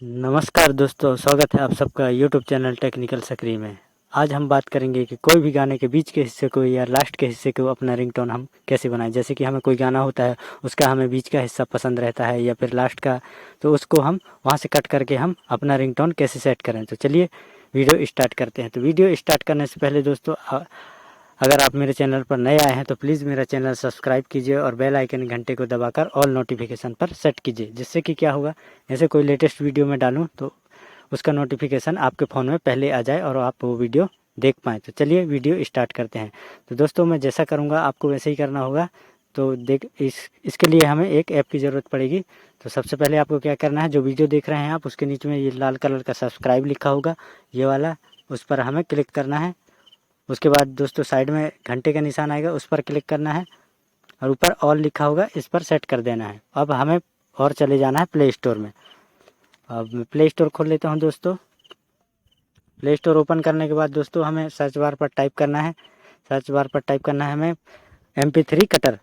नमस्कार दोस्तों, स्वागत है आप सबका यूट्यूब चैनल टेक्निकल सक्री में। आज हम बात करेंगे कि कोई भी गाने के बीच के हिस्से को या लास्ट के हिस्से को अपना रिंगटोन हम कैसे बनाएं। जैसे कि हमें कोई गाना होता है, उसका हमें बीच का हिस्सा पसंद रहता है या फिर लास्ट का, तो उसको हम वहां से कट करके हम अपना रिंगटोन कैसे सेट करें। तो चलिए वीडियो स्टार्ट करते हैं। तो वीडियो स्टार्ट करने से पहले दोस्तों, अगर आप मेरे चैनल पर नए आए हैं तो प्लीज़ मेरा चैनल सब्सक्राइब कीजिए और बेल आइकन घंटे को दबाकर ऑल नोटिफिकेशन पर सेट कीजिए, जिससे कि क्या होगा, ऐसे कोई लेटेस्ट वीडियो में डालूं तो उसका नोटिफिकेशन आपके फ़ोन में पहले आ जाए और आप वो वीडियो देख पाएँ। तो चलिए वीडियो स्टार्ट करते हैं। तो दोस्तों, मैं जैसा करूँगा आपको वैसे ही करना होगा। तो इसके लिए हमें एक ऐप की ज़रूरत पड़ेगी। तो सबसे पहले आपको क्या करना है, जो वीडियो देख रहे हैं आप, उसके नीचे में ये लाल कलर का सब्सक्राइब लिखा होगा, ये वाला, उस पर हमें क्लिक करना है। उसके बाद दोस्तों साइड में घंटे का निशान आएगा, उस पर क्लिक करना है और ऊपर ऑल लिखा होगा, इस पर सेट कर देना है। अब हमें और चले जाना है प्ले स्टोर में। अब मैं प्ले स्टोर खोल लेता हूं दोस्तों। प्ले स्टोर ओपन करने के बाद दोस्तों हमें सर्च बार पर टाइप करना है। सर्च बार पर टाइप करना है हमें MP3 कटर।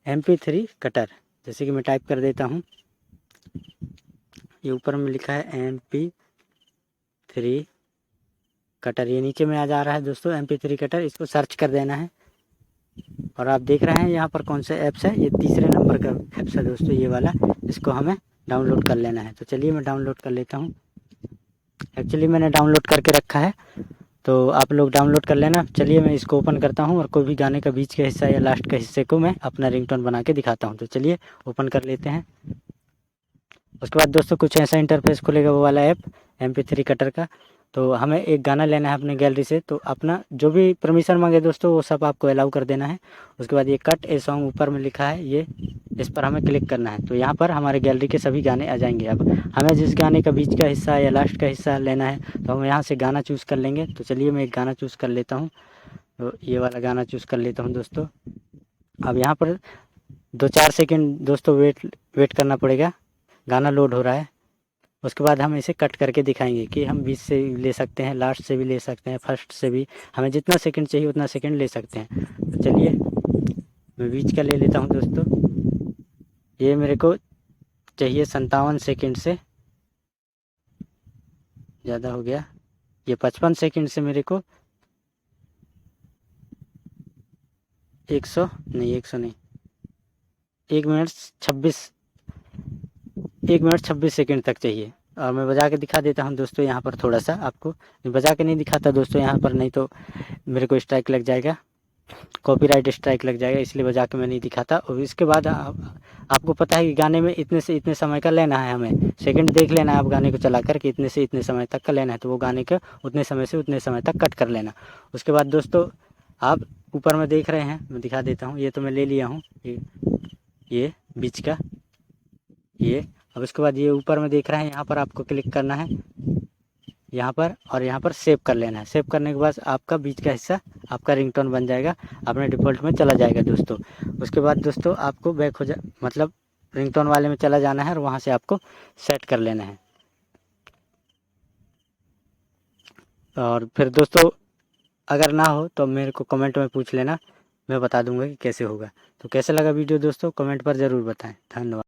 MP3 कटर जैसे कि मैं टाइप कर देता हूँ। ये ऊपर में लिखा है MP3 कटर, ये नीचे में आ जा रहा है दोस्तों MP3 कटर। इसको सर्च कर देना है और आप देख रहे हैं यहाँ पर कौन से ऐप्स है। ये तीसरे नंबर का ऐप्स है दोस्तों, ये वाला। इसको हमें डाउनलोड कर लेना है। तो चलिए मैं डाउनलोड कर लेता हूँ। एक्चुअली मैंने डाउनलोड करके रखा है, तो आप लोग डाउनलोड कर लेना। चलिए मैं इसको ओपन करता हूँ और कोई भी गाने का बीच का हिस्सा या लास्ट का हिस्से को मैं अपना रिंगटोन बना के दिखाता हूँ। तो चलिए ओपन कर लेते हैं। उसके बाद दोस्तों कुछ ऐसा इंटरफेस खुलेगा, वो वाला ऐप MP3 कटर का। तो हमें एक गाना लेना है अपने गैलरी से। तो अपना जो भी परमिशन मांगे दोस्तों, वो सब आपको अलाउ कर देना है। उसके बाद ये कट ए सॉन्ग ऊपर में लिखा है, ये इस पर हमें क्लिक करना है। तो यहाँ पर हमारे गैलरी के सभी गाने आ जाएंगे। अब हमें जिस गाने का बीच का हिस्सा या लास्ट का हिस्सा लेना है, तो हम यहाँ से गाना चूज़ कर लेंगे। तो चलिए मैं एक गाना चूज़ कर लेता हूँ। तो ये वाला गाना चूज़ कर लेता हूँ दोस्तों। अब यहाँ पर 2-4 सेकेंड दोस्तों वेट करना पड़ेगा, गाना लोड हो रहा है। उसके बाद हम इसे कट करके दिखाएंगे कि हम बीच से भी ले सकते हैं, लास्ट से भी ले सकते हैं, फर्स्ट से भी। हमें जितना सेकंड चाहिए उतना सेकंड ले सकते हैं। तो चलिए मैं बीच का ले लेता हूं दोस्तों। ये मेरे को चाहिए 57 सेकंड से ज़्यादा हो गया। ये 55 सेकंड से मेरे को 100 नहीं, 100 नहीं, 1 मिनट 26 सेकंड तक चाहिए। और मैं बजा के दिखा देता हूं दोस्तों यहाँ पर थोड़ा सा आपको। मैं बजा के नहीं दिखाता दोस्तों यहाँ पर, नहीं तो मेरे को स्ट्राइक लग जाएगा, कॉपीराइट स्ट्राइक लग जाएगा, इसलिए बजा के मैं नहीं दिखाता। और इसके बाद आपको पता है कि गाने में इतने से इतने समय का लेना है, हमें सेकंड देख लेना है आप गाने को चला कर कि इतने से इतने समय तक का लेना है। तो वो गाने का उतने समय से उतने समय तक कट कर लेना। उसके बाद दोस्तों आप ऊपर में देख रहे हैं, मैं दिखा देता हूँ। ये तो मैं ले लिया हूँ, ये बीच का ये। अब उसके बाद ये ऊपर में देख रहे हैं, यहाँ पर आपको क्लिक करना है, यहाँ पर, और यहाँ पर सेव कर लेना है। सेव करने के बाद आपका बीच का हिस्सा आपका रिंगटोन बन जाएगा, अपने डिफ़ॉल्ट में चला जाएगा दोस्तों। उसके बाद दोस्तों आपको बैक हो मतलब रिंगटोन वाले में चला जाना है और वहाँ से आपको सेट कर लेना है। और फिर दोस्तों अगर ना हो तो मेरे को कमेंट में पूछ लेना, मैं बता दूंगा कि कैसे होगा। तो कैसे लगा वीडियो दोस्तों, कमेंट पर ज़रूर बताएं। धन्यवाद।